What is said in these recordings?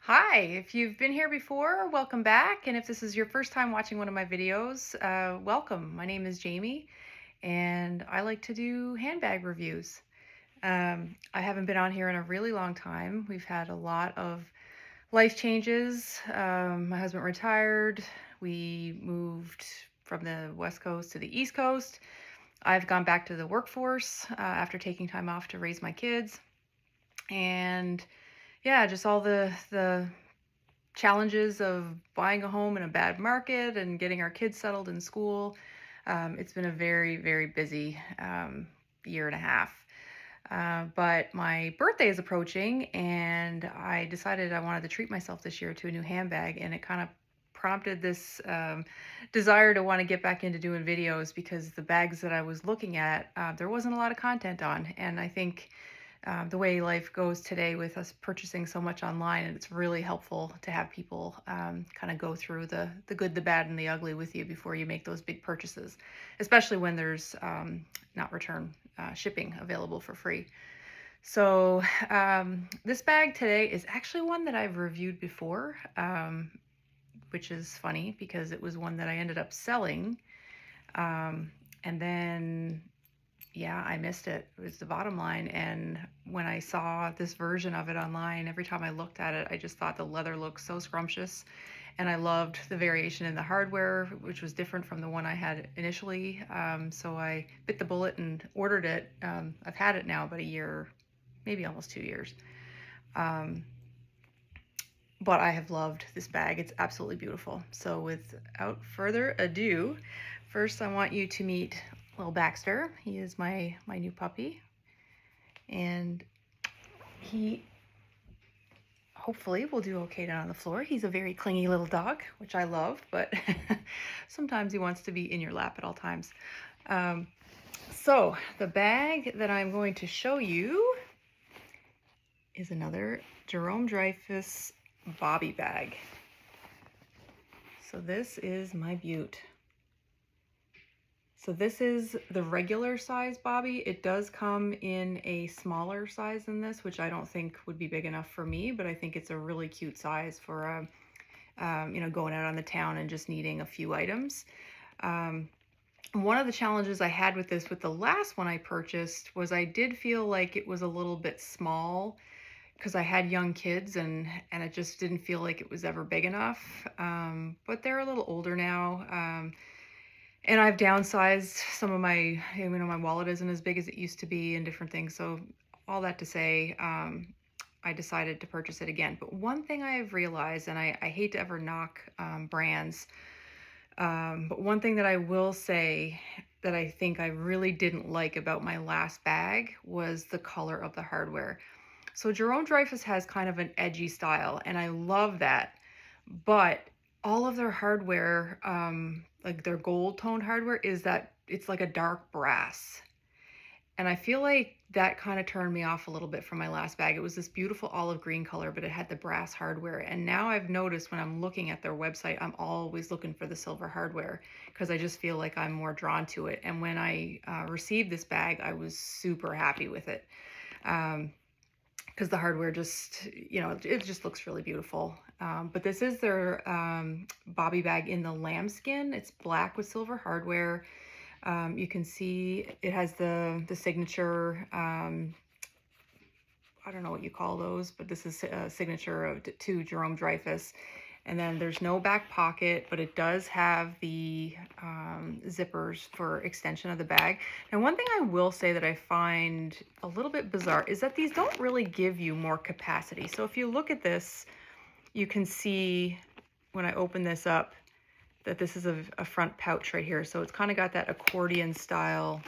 Hi, if you've been here before, welcome back. And if this is your first time watching one of my videos, welcome. My name is Jamie, and I like to do handbag reviews. I haven't been on here in a really long time. We've had a lot of life changes. My husband retired. We moved from the West Coast to the East Coast. I've gone back to the workforce after taking time off to raise my kids. And yeah, just all the challenges of buying a home in a bad market and getting our kids settled in school. It's been a very, very busy year and a half. But my birthday is approaching, and I decided I wanted to treat myself this year to a new handbag, and it kind of prompted this desire to want to get back into doing videos because the bags that I was looking at, there wasn't a lot of content on, and I think the way life goes today with us purchasing so much online, and it's really helpful to have people kind of go through the good, the bad, and the ugly with you before you make those big purchases, especially when there's not return shipping available for free. So this bag today is actually one that I've reviewed before, which is funny because it was one that I ended up selling. And then yeah, I missed it. It was the bottom line. And when I saw this version of it online, every time I looked at it, I just thought the leather looked so scrumptious. And I loved the variation in the hardware, which was different from the one I had initially. So I bit the bullet and ordered it. I've had it now about a year, maybe almost 2 years. But I have loved this bag. It's absolutely beautiful. So without further ado, first I want you to meet little Baxter. He is my new puppy, and he hopefully will do okay down on the floor. He's a very clingy little dog, which I love, but sometimes he wants to be in your lap at all times. So the bag that I'm going to show you is another Jerome Dreyfuss Bobi bag. So this is my beaut. So this is the regular size Bobi. It does come in a smaller size than this, which I don't think would be big enough for me, but I think it's a really cute size for, going out on the town and just needing a few items. One of the challenges I had with this, with the last one I purchased, was I did feel like it was a little bit small because I had young kids, and it just didn't feel like it was ever big enough. But they're a little older now. And I've downsized some of my, my wallet isn't as big as it used to be and different things. So all that to say, I decided to purchase it again. But one thing I've realized, and I hate to ever knock brands, but one thing that I will say that I think I really didn't like about my last bag was the color of the hardware. So Jerome Dreyfuss has kind of an edgy style, and I love that. But all of their hardware, like their gold toned hardware, is that it's like a dark brass. And I feel like that kind of turned me off a little bit from my last bag. It was this beautiful olive green color, but it had the brass hardware. And now I've noticed when I'm looking at their website, I'm always looking for the silver hardware because I just feel like I'm more drawn to it. And when I received this bag, I was super happy with it. Because the hardware just, it just looks really beautiful. But this is their Bobi bag in the lambskin. It's black with silver hardware. You can see it has the signature, I don't know what you call those, but this is a signature to Jerome Dreyfuss. And then there's no back pocket, but it does have the zippers for extension of the bag. And one thing I will say that I find a little bit bizarre is that these don't really give you more capacity. So if you look at this, you can see when I open this up that this is a front pouch right here. So it's kind of got that accordion style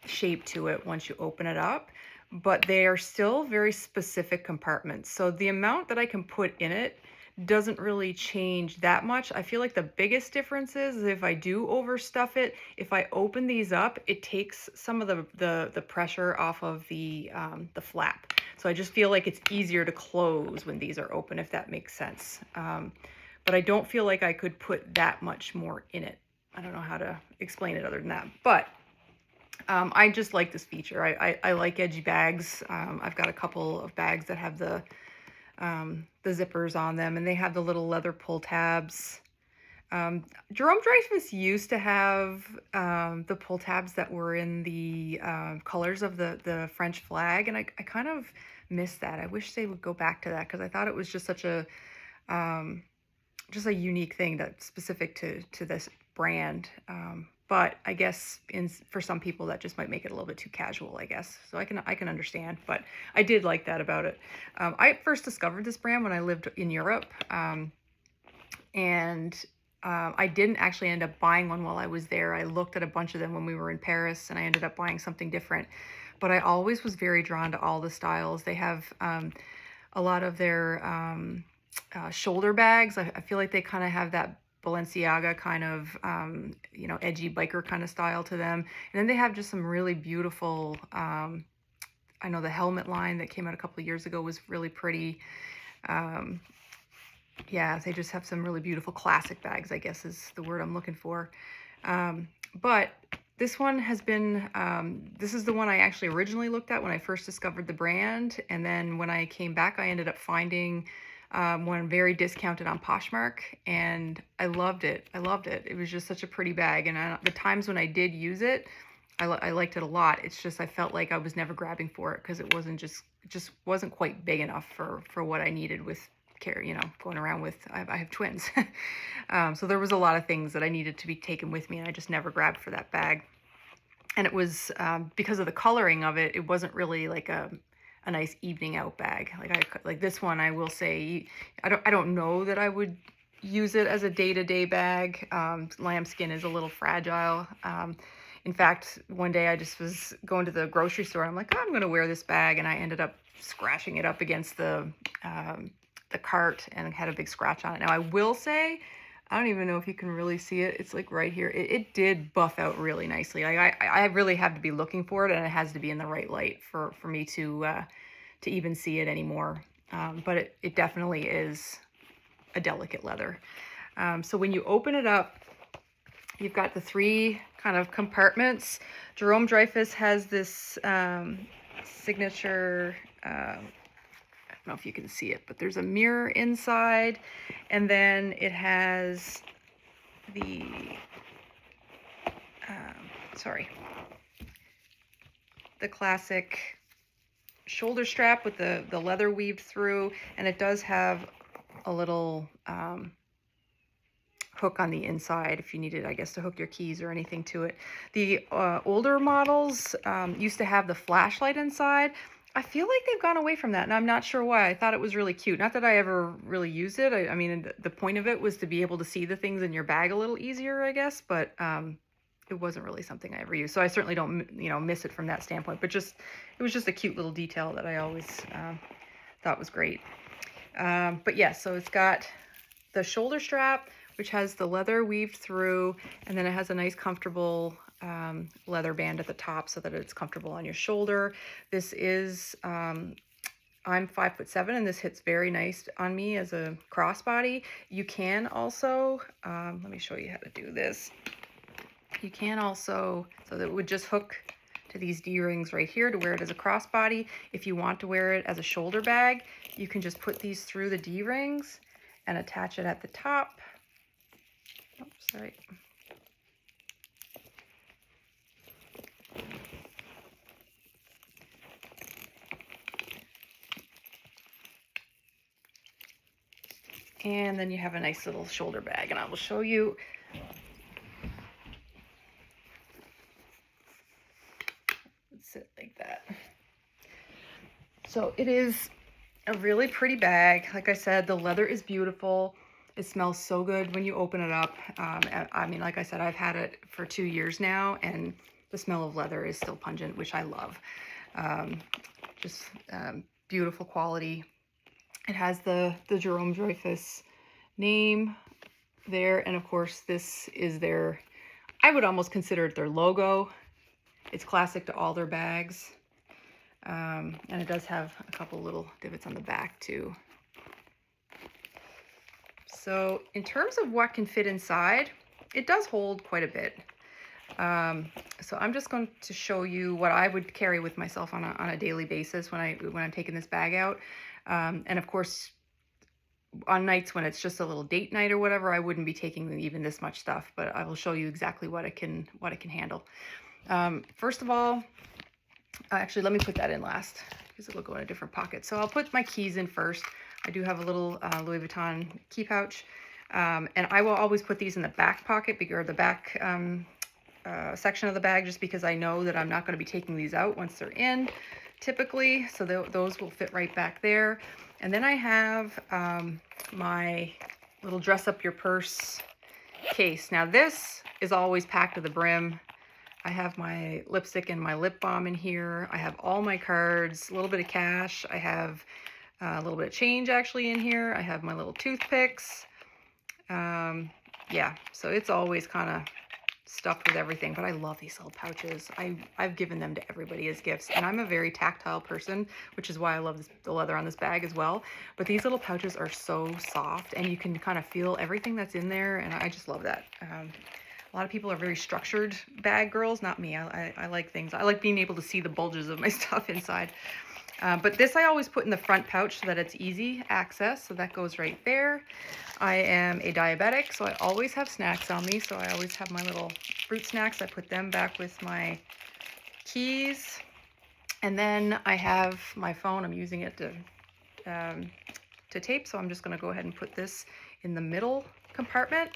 shape to it once you open it up, but they are still very specific compartments. So the amount that I can put in it doesn't really change that much. I feel like the biggest difference is if I do overstuff it, if I open these up, it takes some of the pressure off of the flap. So I just feel like it's easier to close when these are open, if that makes sense. But I don't feel like I could put that much more in it. I don't know how to explain it other than that. But I just like this feature. I like edgy bags. I've got a couple of bags that have the zippers on them, and they have the little leather pull tabs. Jerome Dreyfuss used to have the pull tabs that were in the colors of the French flag, and I kind of miss that. I wish they would go back to that because I thought it was just such a just a unique thing that's specific to this brand. But I guess for some people that just might make it a little bit too casual, I guess. So I can understand, but I did like that about it. I first discovered this brand when I lived in Europe, and I didn't actually end up buying one while I was there. I looked at a bunch of them when we were in Paris, and I ended up buying something different. But I always was very drawn to all the styles. They have a lot of their shoulder bags. I feel like they kind of have that Balenciaga kind of, you know, edgy biker kind of style to them. And then they have just some really beautiful, I know the helmet line that came out a couple of years ago was really pretty. Yeah, they just have some really beautiful classic bags, I guess is the word I'm looking for. But this one has been, this is the one I actually originally looked at when I first discovered the brand. And then when I came back, I ended up finding one very discounted on Poshmark, and I loved it. I loved it. It was just such a pretty bag. And the times when I did use it, I liked it a lot. It's just I felt like I was never grabbing for it because it just wasn't quite big enough for what I needed with you know, going around with, I have twins. So there was a lot of things that I needed to be taken with me, and I just never grabbed for that bag. And it was, because of the coloring of it, it wasn't really like a nice evening out bag. Like this one, I will say, I don't know that I would use it as a day-to-day bag. Lambskin is a little fragile. In fact, one day I just was going to the grocery store. I'm like, oh, I'm going to wear this bag, and I ended up scratching it up against the cart and had a big scratch on it. Now I will say, I don't even know if you can really see it. It's like right here. It did buff out really nicely. I really have to be looking for it, and it has to be in the right light for me to even see it anymore. But it definitely is a delicate leather. So when you open it up, you've got the three kind of compartments. Jerome Dreyfuss has this signature, I don't know if you can see it, but there's a mirror inside, and then it has the, the classic shoulder strap with the leather weaved through, and it does have a little hook on the inside if you needed, I guess, to hook your keys or anything to it. The older models used to have the flashlight inside. I feel like they've gone away from that, and I'm not sure why. I thought it was really cute. Not that I ever really used it. I mean, the point of it was to be able to see the things in your bag a little easier, I guess, but it wasn't really something I ever used. So I certainly don't, you know, miss it from that standpoint, but it was just a cute little detail that I always thought was great. But yeah, so it's got the shoulder strap, which has the leather weaved through, and then it has a nice comfortable leather band at the top so that it's comfortable on your shoulder. This is, I'm 5'7", and this hits very nice on me as a crossbody. You can also, let me show you how to do this. You can also, so that it would just hook to these D-rings right here to wear it as a crossbody. If you want to wear it as a shoulder bag, you can just put these through the D-rings and attach it at the top. Oops, sorry. And then you have a nice little shoulder bag, and I will show you. Let's sit like that. So it is a really pretty bag. Like I said, the leather is beautiful. It smells so good when you open it up. I mean, like I said, I've had it for 2 years now, and the smell of leather is still pungent, which I love. Beautiful quality. It has the Jerome Dreyfuss name there, and of course this is their, I would almost consider it their logo. It's classic to all their bags. And it does have a couple little divots on the back too. So in terms of what can fit inside, it does hold quite a bit. So I'm just going to show you what I would carry with myself on a daily basis when I'm taking this bag out. And of course, on nights when it's just a little date night or whatever, I wouldn't be taking even this much stuff, but I will show you exactly what it can handle. First of all, actually, let me put that in last because it will go in a different pocket. So I'll put my keys in first. I do have a little Louis Vuitton key pouch, and I will always put these in the back pocket, or the back section of the bag, just because I know that I'm not going to be taking these out once they're in, typically. So those will fit right back there. And then I have my little dress up your purse case. Now this is always packed to the brim. I have my lipstick and my lip balm in here. I have all my cards, a little bit of cash. I have a little bit of change actually in here. I have my little toothpicks. Yeah, so it's always kind of stuffed with everything, but I love these little pouches. I've given them to everybody as gifts, and I'm a very tactile person, which is why I love the leather on this bag as well. But these little pouches are so soft, and you can kind of feel everything that's in there, and I just love that. A lot of people are very structured bag girls, not me. I like things. I like being able to see the bulges of my stuff inside. But this I always put in the front pouch so that it's easy access. So that goes right there. I am a diabetic, so I always have snacks on me. So I always have my little fruit snacks. I put them back with my keys. And then I have my phone. I'm using it to tape. So I'm just going to go ahead and put this in the middle compartment.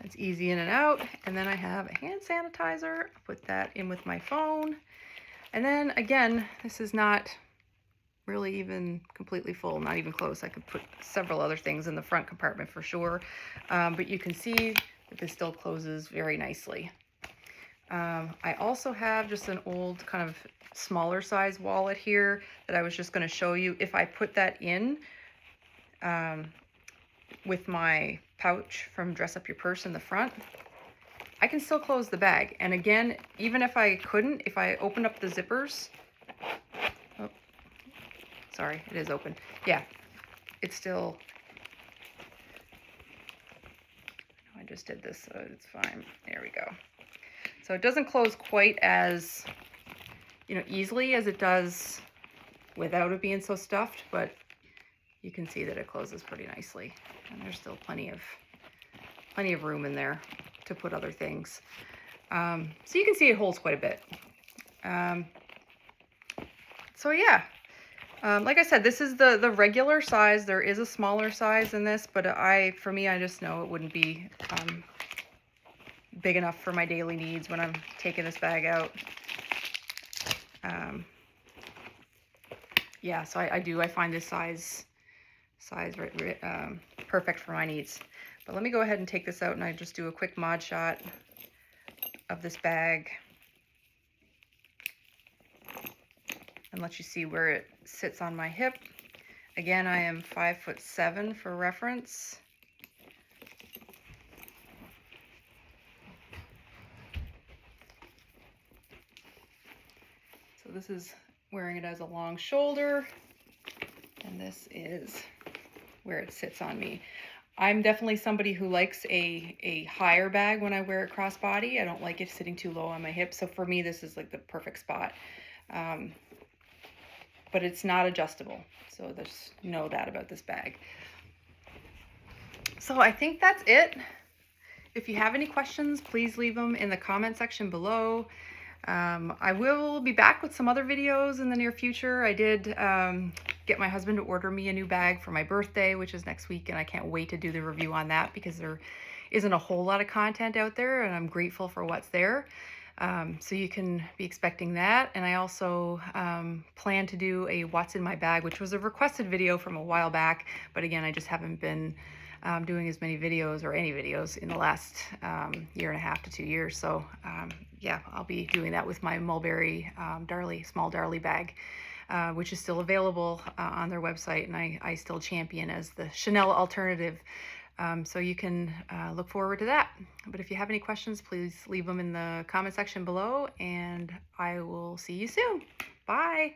It's easy in and out. And then I have a hand sanitizer. I'll put that in with my phone. And then again, this is not really even completely full, not even close. I could put several other things in the front compartment for sure. But you can see that this still closes very nicely. I also have just an old kind of smaller size wallet here that I was just going to show you. If I put that in with my pouch from Dress Up Your Purse in the front, I can still close the bag. And again, even if I couldn't, if I opened up the zippers, oh, sorry, it is open. Yeah, it's still, I just did this, so it's fine. There we go. So it doesn't close quite as, easily as it does without it being so stuffed, but you can see that it closes pretty nicely. And there's still plenty of room in there to put other things. So you can see it holds quite a bit. So yeah, like I said, this is the regular size. There is a smaller size in this, but for me, I just know it wouldn't be big enough for my daily needs when I'm taking this bag out. Yeah, so I find this size perfect for my needs. But let me go ahead and take this out, and I just do a quick mod shot of this bag and let you see where it sits on my hip. Again, I am 5'7" for reference. So this is wearing it as a long shoulder, and this is where it sits on me. I'm definitely somebody who likes a higher bag when I wear it crossbody. I don't like it sitting too low on my hips. So for me, this is like the perfect spot. But it's not adjustable. So just know that about this bag. So I think that's it. If you have any questions, please leave them in the comment section below. I will be back with some other videos in the near future. I did get my husband to order me a new bag for my birthday, which is next week, and I can't wait to do the review on that because there isn't a whole lot of content out there, and I'm grateful for what's there. So you can be expecting that. And I also plan to do a What's in My Bag, which was a requested video from a while back, but again, I just haven't been doing as many videos or any videos in the last year and a half to 2 years. So yeah, I'll be doing that with my Mulberry small Darlie bag, which is still available on their website, and I still champion as the Chanel alternative. So you can look forward to that. But if you have any questions, please leave them in the comment section below, and I will see you soon. Bye.